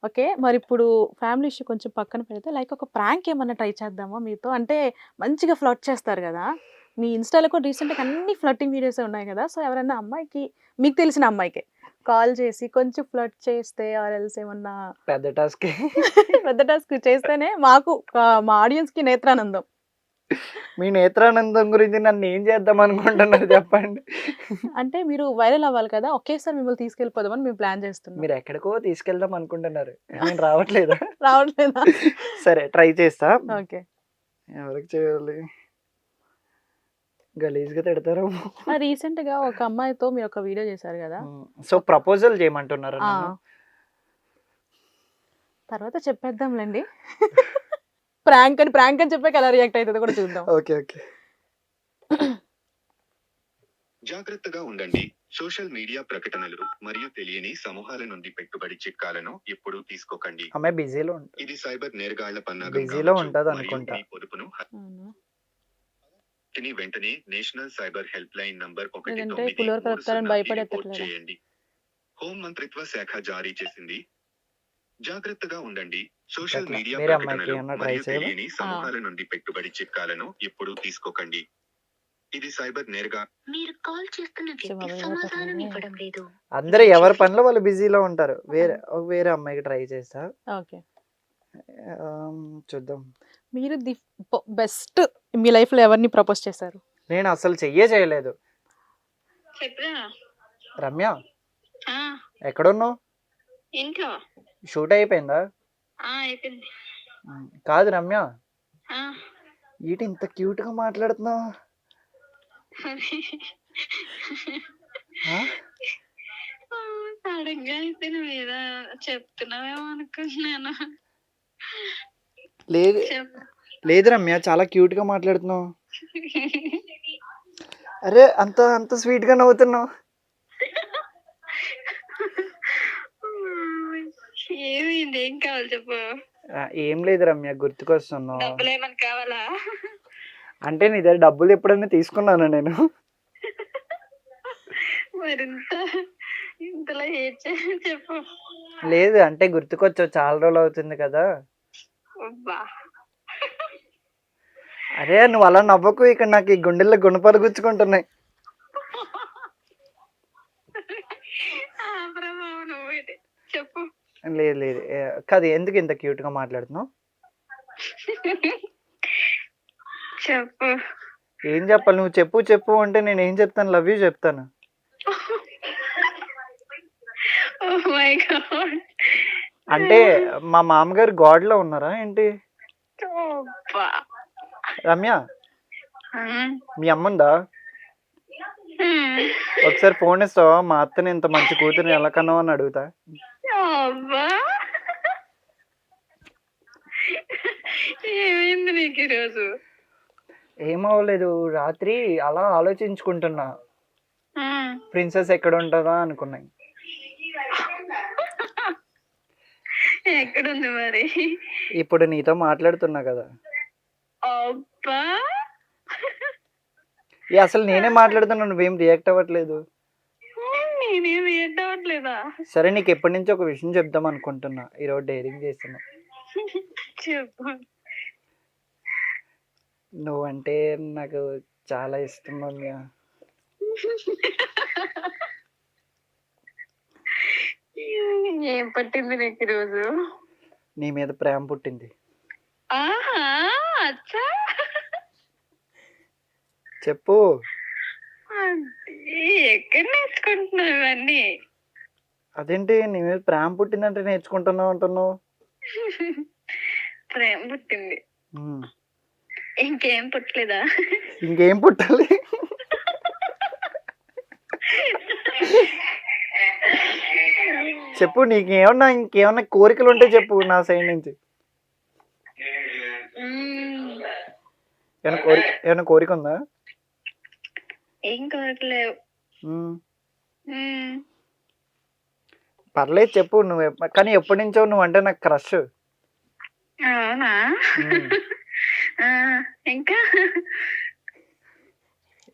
Okay. మరిప్పుడు family issue కొంచెం పక్కన పెడితే లైక్ ఒక ప్రాంక్ ఏమన్నా ట్రై చేద్దామా మీతో? అంటే మంచిగా ఫ్లర్ట్ చేస్తారు గదా! మీ ఇన్‌స్టాలో కూడా రీసెంట్‌గా అన్ని ఫ్లర్టింగ్ వీడియోసే ఉన్నాయి గదా! సో, ఎవరైనా అమ్మాయికి మీకు తెలిసిన అమ్మాయికే కాల్ చేసి కొంచెం ఫ్లర్ట్ చేస్తే ఆర్ ఎల్స్ ఏమన్నా పెద్ద టాస్కే. పెద్ద టాస్క్ చేస్తేనే మాకు మా ఆడియన్స్‌కి నేత్రానందం. మీ నేత్రానందం గురించి నన్నేం చేద్దామనుకుంటున్నారు చెప్పండి? అంటే మీరు వైరల్ అవ్వాలి కదా! ఒకేసారి మిమ్మల్ని తీసుకెళ్ళిపోదామని మేము ప్లాన్ చేస్తున్నాం. మీరెక్కడికో తీసుకెళ్దాం అనుకుంటున్నారు. నేను రావట్లేదా? రావట్లేదా? సరే ట్రై చేస్తా. ఓకే. ఎవరికి చేయాలి? గలీజ్‌గా తిడతారేమో. రీసెంట్‌గా ఒక అమ్మాయితో మీరొక వీడియో చేశారు గదా! సో, ప్రపోజల్ చేయమంటున్నారా ఆ! నన్ను? తర్వాత చెప్పేద్దాంలెండి. ప్రాంక్ అని చెప్పాక ఎలా రియాక్ట్ అయితదో కూడా చూద్దాం. ఓకే. ఓకే. జాగ్రత్తగా ఉండండి. సోషల్ మీడియా ప్రకటనలు మరియు తెలియని సమూహాల నుండి పెట్టుబడి చిట్కాలను ఎప్పుడూ తీసుకోకండి. అమ్మాయి బిజీలో ఇది సైబర్ నేరగాళ్ల పన్నాగం బిజీలో కావచ్చు మరియు ఉంటదనుకుంటా. మీ పొదుపును అవునా? వెంటనే national cyber help line number లేదంటే పులిహోర కలుపుతారని 1930కి భయపడి రిపోర్ట్ ఎత్తట్లేదా? చేయండి. హోం మంత్రిత్వ శాఖ జారీ చేసింది. జాగ్రత్తగా ఉండండి. సోషల్ ఎట్లా? మీడియా వేరే అమ్మాయికి ప్రకటనలు ఏమన్నా ట్రై మరియు చేయవా? తెలియని సమూహాల నుండి పెట్టుబడి చిట్కాలను ఎప్పుడూ తీసుకోకండి. ఇది సైబర్ నేరగా మీరు కాల్ చేస్తున్న వ్యక్తి బాబోయ్! సమాధానం ఎవరికట్లా? ఇవ్వడం లేదు. అందరూ ఎవరి పనిలో వాళ్ళు బిజీలో ఉంటారు. వేరే అమ్మాయికి ట్రై చేస్తా. ఓకే. చూద్దాం. మీరు బెస్ట్ మీ లైఫ్‌లో ఎవరిని ప్రపోజ్ చేశారు? నేను అసలు చేయలేదు. చెప్పురా. రమ్య ఆ, ఎక్కడున్నావు? ఇంట్లో. షూట్ అయిపోయిందా? అయిపోయింది. కాదు రమ్య, ఆ, ఏంటి ఇంత క్యూట్ గా మాట్లాడుతున్నావు? ఆ? సడన్ గా అయితే నువ్వు ఏదో చెప్తున్నావేమో అనుకుంటున్నాను. లేదు చెప్పు. లేదు రమ్య, చాలా క్యూట్ గా మాట్లాడుతున్నావు. అరే అంత అంత స్వీట్ గా నవ్వుతున్నావు. ఏమైంది? ఏం కావాలి చెప్పు. ఏం లేదు రమ్య, గుర్తుకొస్తున్నావు. డబ్బులు ఏమైనా కావాలా? అంటే నీ దగ్గర డబ్బులు ఎప్పుడైనా తీసుకున్నాను నేను? మరింత ఇంతలో చెప్పు. లేదు, అంటే గుర్తుకొచ్చావు, చాలా రోజులు అవుతుంది కదా. అబ్బా. అరే నువ్వు అలా నవ్వకు, ఇక్కడ నాకు ఈ గుండెల్లో గుణపాలు గుచ్చుకుంటున్నాయి. నువ్వు ఇది చెప్పు. లేదు లేదు, కాదు, ఎందుకు ఇంత క్యూట్ గా మాట్లాడుతున్నావు? చెప్పు. ఏం చెప్పాలి? నువ్వు చెప్పు చెప్పు అంటే నేను ఏం చెప్తాను? లవ్ యూ చెప్తాను. Oh my God. అంటే మా మామగారు గాడ్ లో ఉన్నారా ఏంటి? అబ్బా. రమ్య, మీ అమ్మ ఉందా? Hmm. ఒకసారి ఫోన్ ఇస్తావా? మా అత్తని ఇంత మంచి కూతురిని ఎలా కన్నావు అని అడుగుతా. అబ్బా. ఏమైంది నీకు ఈరోజు? ఏమవ్వలేదు, రాత్రి అలా ఆలోచించుకుంటున్నా, ప్రిన్సెస్ ఎక్కడ ఉంటుందా అనుకున్నాయి. ఎక్కడుంది మరి? ఇప్పుడు నీతో మాట్లాడుతున్నా కదా. అబ్బా. అసలు నేనే మాట్లాడుతున్నా, నువ్వేం రియాక్ట్ అవ్వట్లేదు. నేనేం రియాక్ట్ అవ్వట్లేదా? సరే, నీకు ఎప్పటి నుంచి ఒక విషయం చెప్దాం అనుకుంటున్నా, ఈరోజు డైరింగ్ చేస్తున్నా. చెప్పు. నువ్వంటే నాకు చాలా ఇష్టం రమ్య. ఏం పట్టింది నీకు ఈరోజు? నీ మీద ప్రేమ పుట్టింది. ఆహా, అచ్చా. చెప్పు. ఎక్కడ నేర్చుకుంటున్నావు ఇవన్నీ? అదేంటి నీ మీద ప్రేమ పుట్టిందంటే నేర్చుకుంటున్నావు అంటున్నావు? ప్రేమ పుట్టింది, ఇంకేం పుట్టలేదా? ఇంకేం పుట్టాలి? చెప్పు, నీకేమన్నా ఇంకేమన్నా కోరికలు ఉంటే చెప్పు నా సైడ్ నుంచి. ఏమన్నా కోరిక ఉందా? ఏం కోరకలేవు. పర్లేదు చెప్పు. నువ్వు కానీ ఎప్పటి నుంచో నువ్వు అంటే నాకు క్రష్. అవునా? ఇంకా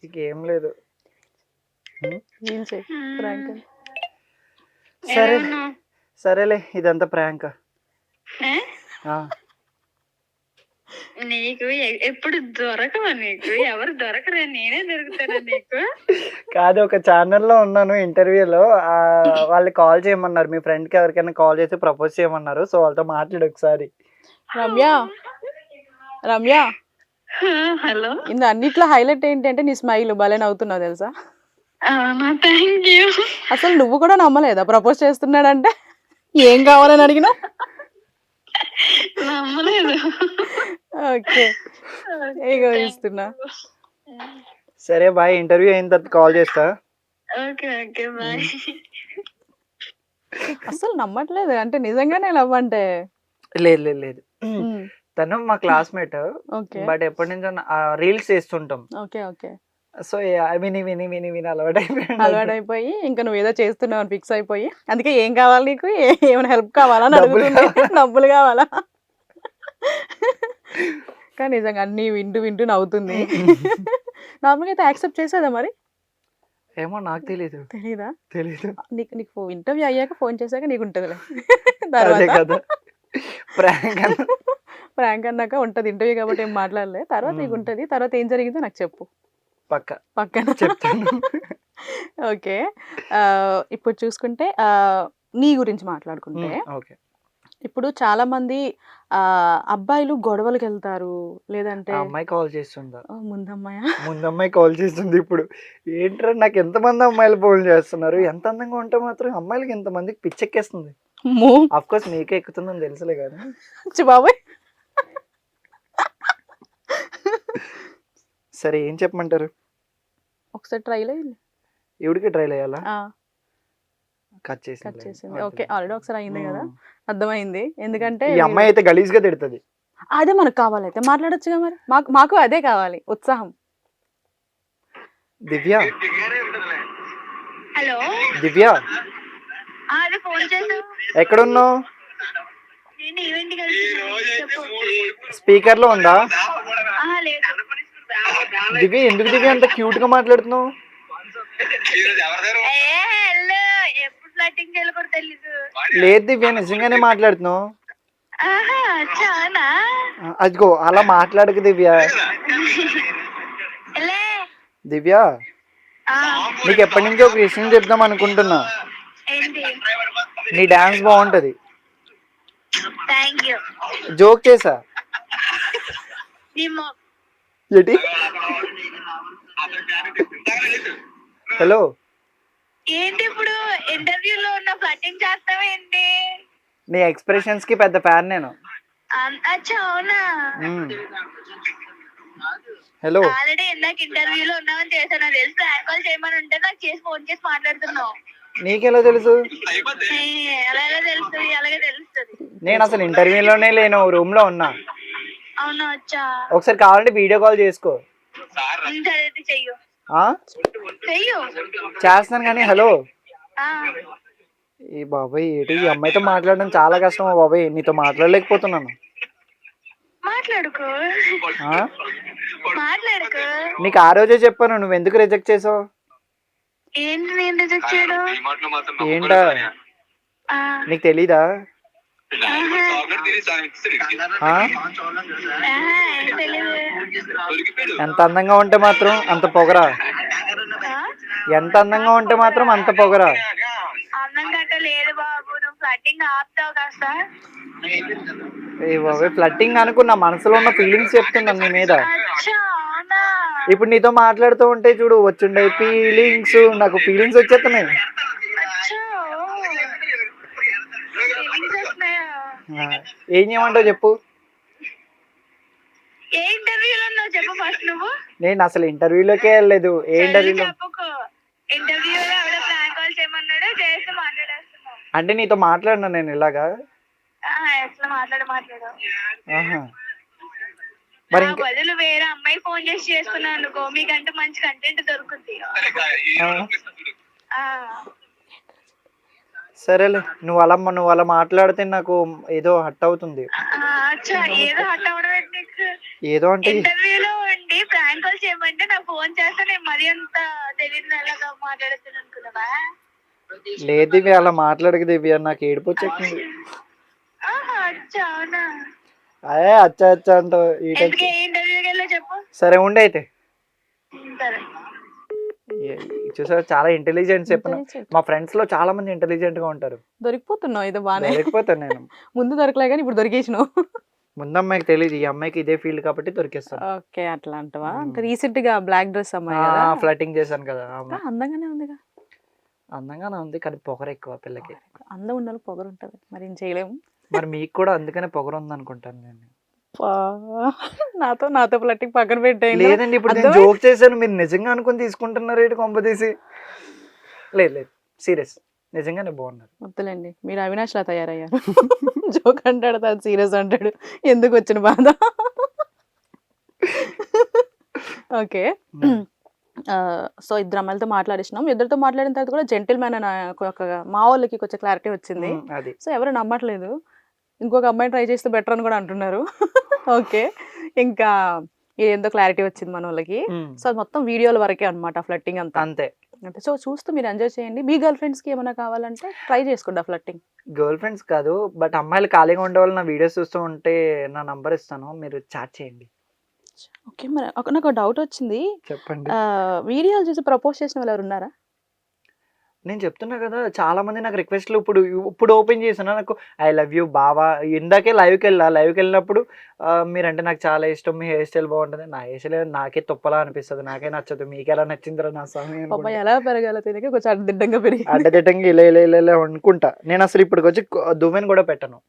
ఇంకేం లేదు. వీల్ చెయ్ ప్రాంక్. సరే సరేలే, ఇదంతా ప్రాంక్. ఆ, నీకు ఎప్పుడు దొరకవా? నీకు ఎవరు దొరకరా? నేనే దొరుకుతానా నీకు? కాదు, ఒక ఛానల్లో ఉన్నాను ఇంటర్వ్యూలో. వాళ్ళు కాల్ చేయమన్నారు, మీ ఫ్రెండ్కి ఎవరికైనా కాల్ చేసి ప్రపోజ్ చేయమన్నారు. సో వాళ్ళతో మాట్లాడు ఒకసారి. రమ్య రమ్య హలో. ఇంత అన్నిట్లో హైలైట్ ఏంటంటే నీ స్మైల్ భలే నవ్వుతున్నావు తెలుసా. అవునా, థ్యాంక్ యూ. అసలు నువ్వు కూడా నమ్మలేదా ప్రపోజ్ చేస్తున్నాడంటే? ఏం కావాలని అడిగినా? నమ్మలేదు. ఓకే, ఏగో ఇస్తున్నా. సరే బాయ్, ఇంటర్వ్యూ అయిన తర్వాత కాల్ చేస్తా. Okay okay bye. అసలు నమ్మట్లేదు అంటే నిజంగానే లవ్ అంటే. లేదు లేదు లేదు, తను మా క్లాస్మేట్. ఓకే బట్ ఎప్పటి నుంచో రీల్స్ చేస్తుంటాం. ఓకే ఓకే సో విని విని విని విని అలవాటైపోయాడు. అలవాటైపోయి ఇంకా నువ్వు ఏదో చేస్తున్నావు అని ఫిక్స్ అయిపోయి, అందుకే ఏం కావాలి నీకు, ఏమైనా హెల్ప్ కావాలా అని డబ్బులు అడుగుతుంది. డబ్బులు కావాలా? కానీ నిజంగా అన్ని వింటూ వింటూ నవ్వుతుంది. నార్మల్గా అయితే యాక్సెప్ట్ చేసేదా మరి? ఏమో నాకు తెలీదు. తెలీదా? తెలీదు. నీకు ఇంటర్వ్యూ అయ్యాక ఫోన్ చేశాక నీకు ఉంటుందిలే. అదే తర్వాత కదా, ప్రాంక్ అన్న. ప్రాంక్ అన్నాక ఉంటది ఇంటర్వ్యూ కాబట్టి ఏం మాట్లాడలే. తర్వాత నీకు ఉంటది. తర్వాత ఏం జరిగిందో నాకు చెప్పు పక్క పక్కన. చెప్తాను. ఓకే, ఇప్పుడు చూసుకుంటే నీ గురించి మాట్లాడుకుంటే, ఓకే. ఇప్పుడు చాలా మంది అబ్బాయిలు గొడవలకు వెళ్తారు, లేదంటే ఆ అమ్మాయి కాల్ చేస్తుందా? ముందమ్మాయ ముందు అమ్మాయి కాల్ చేస్తుంది ఇప్పుడు. ఏంట్రా, నాకు ఎంతమంది అమ్మాయిలు ఫోన్ చేస్తున్నారు. ఎంత అందంగా ఉంటే మాత్రం అమ్మాయిలకి ఎంతమందికి పిచ్చెక్కేస్తుంది. అఫ్ కోర్స్ నీకే ఎక్కుతుందని తెలుసులే కానీ. బాబాయ్. సరే ఏం చెప్పమంటారు? ఒకసారి ట్రైల్ ఎవడికి ట్రైల్ అయ్యాలా? కట్ కట్ చేసింది. చేసింది. ఓకే, ఆల్రెడీ ఒకసారి అయింది కదా, అర్థమైంది. ఎందుకంటే ఈ అమ్మాయి అయితే గలీజ్ గా తిడుతుంది. అదే మనకు కావాలైతే మాట్లాడొచ్చుగా మరి. మాకు అదే కావాలి, ఉత్సాహం. దివ్య, హలో. దివ్య అదే ఫోన్ చేసావు. ఎక్కడున్నావు? నేను ఈవెంట్ కలిసి. స్పీకర్ లో ఉందా? లేదు. దివ్య, ఎందుకు దివ్య అంత క్యూట్ గా మాట్లాడుతున్నావు? హలో, ఎప్పుడు ఫ్లటింగ్ చేయాలి కూడా తెలీదు. లేదు దివ్య, నిజంగానే మాట్లాడుతున్నావు. ఆహా, చానా. అదిగో అలా మాట్లాడకు దివ్య. లే. దివ్య, నీకు ఎప్పటి నుంచో ఒక విషయం చెప్దాం అనుకుంటున్నా. ఏంటి? నీ డాన్స్ బాగుంటది. Thank you. జోక్ చేసా. ఏంటి? హలో, ఏంటి ఇప్పుడు ఇంటర్వ్యూలో ఉన్న ఫ్లటింగ్ చేస్తావా ఏంటి? నీ ఎక్స్ప్రెషన్స్ కి పెద్ద ఫ్యాన్ నేను. అచ్చా, అవునా? హలో, ఆల్రెడీ ఇందాక ఇంటర్వ్యూలో ఉన్నామని చేశాను. నాకు తెలుసు. ప్రాంక్ కాల్ చేయమని ఉంటే నాకు చేసి ఫోన్ చేసి మాట్లాడుతున్నావు. నీకెలా తెలుసు? అలాగే తెలుస్తుంది, అలాగే తెలుస్తుంది. నేను అసలు ఇంటర్వ్యూలోనే లేను, రూమ్ లో ఉన్నా. అవునా, వచ్చా. ఒకసారి కావాలంటే వీడియో కాల్ చేసుకో. సరే అయితే చెయ్యు. ఆ చెయ్యు. చేస్తున్నాను కానీ. హలో. ఆ, ఈ బాబాయ్ ఏంటి, ఈ అమ్మాయితో మాట్లాడడం చాలా కష్టం బాబాయ్. నీతో మాట్లాడలేకపోతున్నాను. మాట్లాడుకో. ఆ? మాట్లాడుకో. నీకు ఆ రోజే చెప్పాను, నువ్వు ఎందుకు రిజెక్ట్ చేసావు? ఏంటి నేను రిజెక్ట్ చేయడం? ఏంటా, ఆ, నీకు తెలీదా? ఆహా. ఆ? ఆహా, ఏంటి తెలీదు. ఎంత అందంగా ఉంటే మాత్రం అంత పొగరా? ఆ? ఎంత అందంగా ఉంటే మాత్రం అంత పొగరా? అన్నం గట్ట లేదు బాబు. నువ్వు ఫ్లటింగ్ ఆపుతావు కాస్త. ఏ బాబాయ్, ఫ్లట్టింగ్ అనుకున్న మనసులో ఉన్న ఫీలింగ్స్ చెప్తున్నాను నీ మీద. అచ్చా, అవునా? ఇప్పుడు నీతో మాట్లాడుతూ ఉంటే చూడు వచ్చుండే ఫీలింగ్స్, నాకు ఫీలింగ్స్ వచ్చేస్తున్నాయి. అచ్చా, ఫీలింగ్స్ వస్తున్నాయా? ఏం చేయమంటావు చెప్పు? ఏ ఇంటర్వ్యూలో ఉన్నావు చెప్పు ఫస్ట్ నువ్వు. నేను అసలు ఇంటర్వ్యూలోకే వెళ్ళలేదు. ఏ ఇంటర్వ్యూలో చెప్పుకో. ఇంటర్వ్యూలో ఆవిడ ప్రాంక్ కాల్ చేయమన్నాడు, చేసి మాట్లాడేస్తున్నావు. అంటే నీతో మాట్లాడినా నేను ఇలాగా? ఎట్లా మాట్లాడు. ఆహా. మరి నా ఇంకా బదులు వేరే అమ్మాయి ఫోన్ చేసి చేసుకున్నావు అనుకో, మీకంటే మంచి కంటెంట్ దొరుకుతుంది. ఆ, సరేలే, నువ్వు అలా మాట్లాడితే నాకు ఏదో హట్ అవుతుంది. అచ్చా, ఏదో హట్ అవడం ఏంటి నీకు? ఏదో అంటే ఇంటర్వ్యూలో ఉండి ప్రాంక్ కాల్ చేయమంటే నాకు ఫోన్ చేస్తే నేను మరీ అంత తెలియదు ఎలాగా మాట్లాడుతాను అనుకున్నావా? లేదు దివ్య, అలా మాట్లాడక దివ్య, నాకు ఏడుపు వచ్చేస్తుంది. ఆహా, అచ్చా అవునా అదే అచ్చా అచ్చా అంటావు ఈ టైప్. ఎందుకే ఇంటర్వ్యూకి వెళ్ళా చెప్పు సరే ఉండే అయితే. సరే చూసారు చాలా ఇంటెలిజెంట్ చెప్పను. Intelligent. మా ఫ్రెండ్స్ లో చాలా మంది ఇంటెలిజెంట్ గా ఉంటారు. దొరికిపోతున్నావు ఇది బానే. దొరికిపోతాను నేను. ముందు దొరకలే కానీ ఇప్పుడు దొరికేసినావు. ముందు అమ్మాయికి తెలియదు ఈ అమ్మాయికి ఇదే ఫీల్డ్ కాబట్టి దొరికేస్తాను. ఓకే అట్లా అంటవా. ఇంకా రీసెంట్ గా బ్లాక్ డ్రెస్ అమ్మాయి కదా, ఫ్లటింగ్ చేశాను కదా ఆ అమ్మాయి. అందంగానే ఉందిగా. అందంగానే ఉంది కానీ పొగరు ఎక్కువ పిల్లకి. అందం ఉన్న వాళ్ళకి పొగరు ఉంటది, మరి ఏం చేయలేము. మరి మీకు కూడా అందుకనే పొగరు ఉంది అనుకుంటాను నేను. పా, నాతో ఫ్లట్టింగ్ పక్కన పెట్టేయండి. లేదండి ఇప్పుడు నేను జోక్ చేశాను మీరు నిజంగా అనుకుని తీసుకుంటున్నారు ఏంటి కొంప తీసి. లేదు లేదు సీరియస్ నిజంగానే బాగున్నారు. వద్దులేండి, మీరు అవినాష్ లా తయారయ్యారు. జోక్ అంటాడు తాను సీరియస్ అంటాడు, ఎందుకు వచ్చిన బాధ. ఓకే, సో ఇద్దరు అమ్మాయిలతో మాట్లాడిస్తున్నాం. ఇద్దరితో మాట్లాడిన తర్వాత కూడా జెంటిల్ మ్యాన్ అని ఒక మా వాళ్ళకి కొంచెం క్లారిటీ వచ్చింది. అది సో ఎవరు నమ్మట్లేదు, ఇంకొక అమ్మాయి ట్రై చేస్తే బెటర్ అని కూడా అంటున్నారు. ఓకే, ఇంకా ఏందో క్లారిటీ వచ్చింది మన వాళ్ళకి. సో అది మొత్తం వీడియోల వరకే అనమాట ఫ్లట్టింగ్ అంతా. అంతే. అంటే సో చూస్తూ మీరు ఎంజాయ్ చేయండి. మీ గర్ల్ ఫ్రెండ్స్ కి ఏమైనా కావాలంటే ట్రై చేసుకోండి ఫ్లట్టింగ్. గర్ల్ ఫ్రెండ్స్ కాదు బట్ అమ్మాయిలు ఖాళీగా ఉండే వాళ్ళు నా వీడియోస్ చూస్తూ ఉంటే నా నంబర్ ఇస్తాను, మీరు చాట్ చేయండి. ఓకే, మరి నాకు డౌట్ వచ్చింది. చెప్పండి. వీడియోలు చూసి ప్రపోజ్ చేసిన వాళ్ళు ఎవరు ఉన్నారా? నేను చెప్తున్నా కదా చాలా మంది నాకు రిక్వెస్ట్లు ఇప్పుడు ఓపెన్ చేసాను. నాకు ఐ లవ్ యూ బావా. ఇందాకే లైవ్కి వెళ్ళినప్పుడు మీరంటే నాకు చాలా ఇష్టం, మీ హెయిర్ స్టైల్ బాగుంటుంది. నా హెయిర్ స్టైల్ నాకే తొప్పలా అనిపిస్తుంది, నాకే నచ్చదు, మీకు ఎలా నచ్చిందిరా నా స్వామి పాప ఎలా పెరగాలో తెలియక కొంచెం అడ్డదిడ్డంగా పెరిగి అడ్డదిడ్డంగా ఇలా అనుకుంటా. నేను అసలు ఇప్పటికి వచ్చి దువ్వెని కూడా పెట్టను.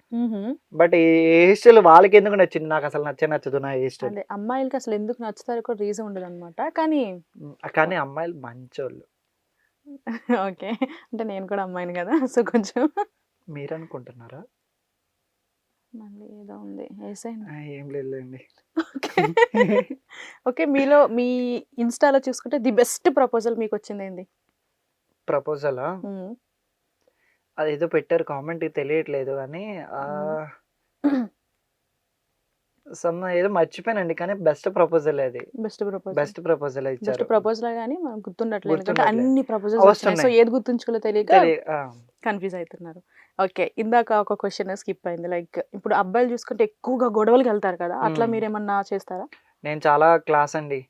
బట్ ఈ హెయిర్ స్టైల్ వాళ్ళకి ఎందుకు నచ్చింది, నాకు అసలు నచ్చదు నా హెయిర్ స్టైల్. అంటే అమ్మాయిలకి అసలు ఎందుకు నచ్చుతారో కూడా రీజన్ ఉండదు అనమాట. కానీ అమ్మాయిలు మంచోళ్ళు. ఓకే, అంటే నేను కూడా అమ్మాయిని కదా, సో కొంచెం మీరు అనుకుంటున్నారా? మళ్ళీ ఏదో ఉంది వేసేయండి. ఏం లేదులేండి. ఓకే, మీలో మీ ఇన్స్టాలో చూసుకుంటే ది బెస్ట్ ప్రపోజల్ మీకు వచ్చింది ఏంది? ప్రపోజలా? అదేదో పెట్టారు కామెంట్ తెలియట్లేదు కానీ ఏదో మర్చిపోయానండి కానీ బెస్ట్ ప్రపోజల్ అది. బెస్ట్ ప్రపోజల్ ఇచ్చారు. ప్రపోజల్ కానీ మనకు గుర్తుండట్లేదు, ఎందుకంటే గుర్తుండట్లేదు. అన్ని ప్రపోజల్స్ వస్తున్నాయి. సో ఏది గుర్తుంచుకోలో తెలియక ఆ, కన్ఫ్యూజ్ అవుతున్నారు. ఓకే, ఇందాక ఒక క్వశ్చన్ స్కిప్ అయింది. లైక్ ఇప్పుడు అబ్బాయిలు చూసుకుంటే ఎక్కువగా గొడవలకి వెళ్తారు కదా, అట్లా మీరేమన్నా చేస్తారా? నేను చాలా క్లాస్ అండి.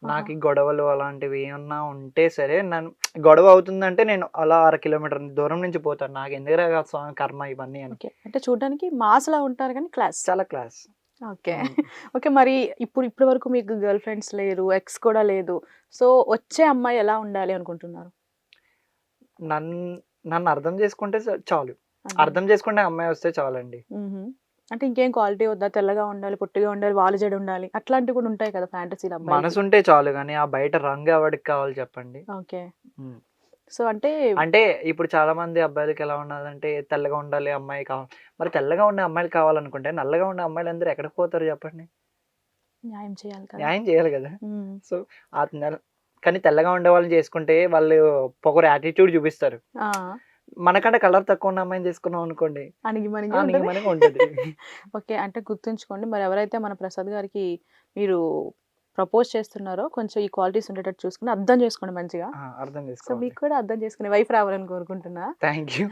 నాకు ఈ గొడవలు అలాంటివి ఏమన్నా ఉంటే సరే, నన్ను గొడవ అవుతుందంటే నేను అలా 1/2 కిలోమీటర్ దూరం నుంచి పోతాను. నాకు ఎందుకు స్వామి కర్మ ఇవన్నీ అని. ఓకే, అంటే చూడడానికి మాస్లా ఉంటారు కానీ క్లాస్. చాలా క్లాస్. ఓకే, ఓకే, మరి ఇప్పుడు వరకు మీకు గర్ల్ ఫ్రెండ్స్ లేరు, ఎక్స్ కూడా లేదు. సో వచ్చే అమ్మాయి ఎలా ఉండాలి అనుకుంటున్నారు? నన్ను అర్థం చేసుకుంటే చాలు. అర్థం చేసుకుంటే అమ్మాయి వస్తే చాలండి. అంటే ఇంకేం క్వాలిటీ వద్దా? తెల్లగా ఉండాలి, పొట్టిగా ఉండాలి, వాళ్ళు జడ ఉండాలి, అట్లాంటివి కూడా ఉంటాయి కదా ఫ్యాంటసీలు అబ్బాయి. మనసు ఉంటే చాలు కానీ ఆ బయట రంగు ఎవరికి కావాలి చెప్పండి. ఓకే, సో అంటే ఇప్పుడు చాలా మంది అబ్బాయిలకి ఎలా ఉన్నదంటే తెల్లగా ఉండాలి అమ్మాయి కావాలి. మరి తెల్లగా ఉండే అమ్మాయిలు కావాలనుకుంటే నల్లగా ఉండే అమ్మాయిలు అందరూ ఎక్కడికి పోతారు చెప్పండి? న్యాయం చేయాలి కదా. సో కానీ తెల్లగా ఉండే వాళ్ళని చేసుకుంటే వాళ్ళు పొగరు యాటిట్యూడ్ చూపిస్తారు. మనకంటే కలర్ తక్కువ ఉన్న అమ్మాయిని చేసుకున్నాం అనుకోండి మనకి ఉంటుంది. ఓకే, అంటే గుర్తుంచుకోండి, మరి ఎవరైతే మన ప్రసాద్ గారికి మీరు ప్రపోజ్ చేస్తున్నారో కొంచెం ఈ క్వాలిటీస్ ఉండేటట్టు చూసుకుని అర్థం చేసుకోండి మంచిగా. అర్థం సో చేసుకోండి. మీకు కూడా అర్థం చేసుకునే వైఫ్ రావాలని కోరుకుంటున్నా. Thank you.